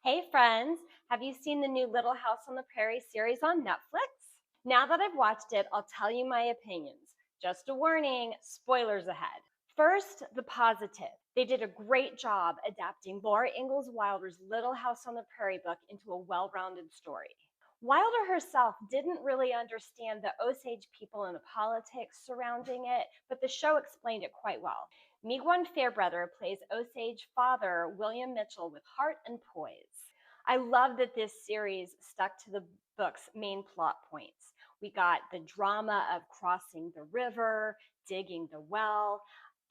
Hey friends, have you seen the new Little House on the Prairie series on Netflix? Now that I've watched it, I'll tell you my opinions. Just a warning, spoilers ahead. First, the positive. They did a great job adapting Laura Ingalls Wilder's Little House on the Prairie book into a well-rounded story. Wilder herself didn't really understand the Osage people and the politics surrounding it, but the show explained it quite well. Miigwan Fairbrother plays Osage father William Mitchell with heart and poise. I love that this series stuck to the book's main plot points. We got the drama of crossing the river, digging the well,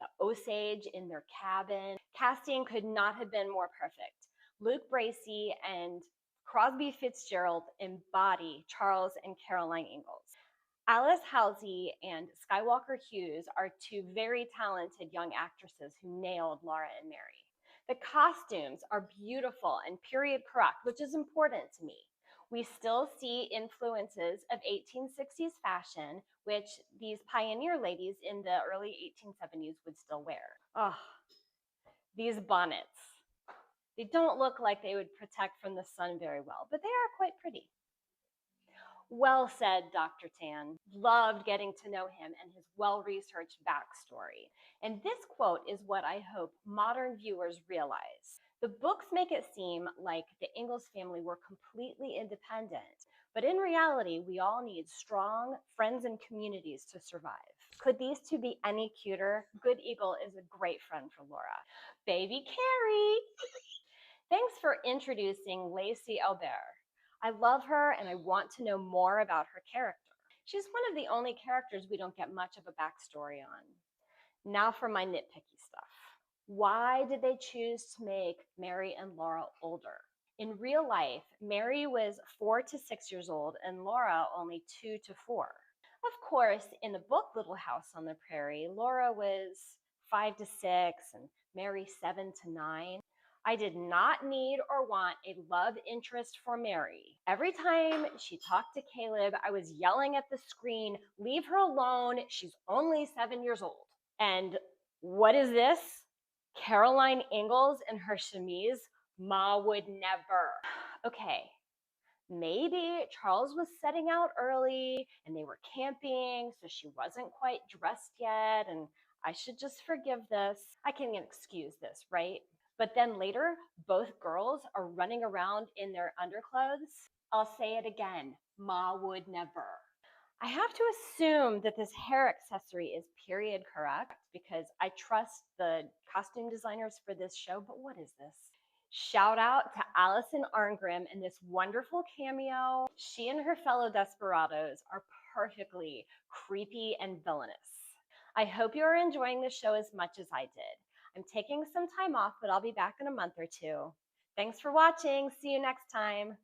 the Osage in their cabin. Casting could not have been more perfect. Luke Bracey and Crosby Fitzgerald embody Charles and Caroline Ingalls. Alice Halsey and Skywalker Hughes are two very talented young actresses who nailed Laura and Mary. The costumes are beautiful and period correct, which is important to me. We still see influences of 1860s fashion, which these pioneer ladies in the early 1870s would still wear. Oh, these bonnets. They don't look like they would protect from the sun very well, but they are quite pretty. Well said, Dr. Tan. Loved getting to know him and his well-researched backstory. And this quote is what I hope modern viewers realize. The books make it seem like the Ingalls family were completely independent, but in reality, we all need strong friends and communities to survive. Could these two be any cuter? Good Eagle is a great friend for Laura. Baby Carrie! Thanks for introducing Lacey Albert. I love her and I want to know more about her character. She's one of the only characters we don't get much of a backstory on. Now for my nitpicky stuff. Why did they choose to make Mary and Laura older? In real life, Mary was 4 to 6 years old and Laura only 2 to 4. Of course, in the book Little House on the Prairie, Laura was 5 to 6 and Mary 7 to 9. I did not need or want a love interest for Mary. Every time she talked to Caleb, I was yelling at the screen, "Leave her alone, she's only 7 years old." And what is this? Caroline Ingalls in her chemise? Ma would never. Okay, maybe Charles was setting out early and they were camping, so she wasn't quite dressed yet, and I should just forgive this. I can excuse this, right? But then later, both girls are running around in their underclothes. I'll say it again, Ma would never. I have to assume that this hair accessory is period correct because I trust the costume designers for this show, but what is this? Shout out to Allison Arngrim in this wonderful cameo. She and her fellow desperados are perfectly creepy and villainous. I hope you are enjoying the show as much as I did. I'm taking some time off, but I'll be back in a month or two. Thanks for watching. See you next time.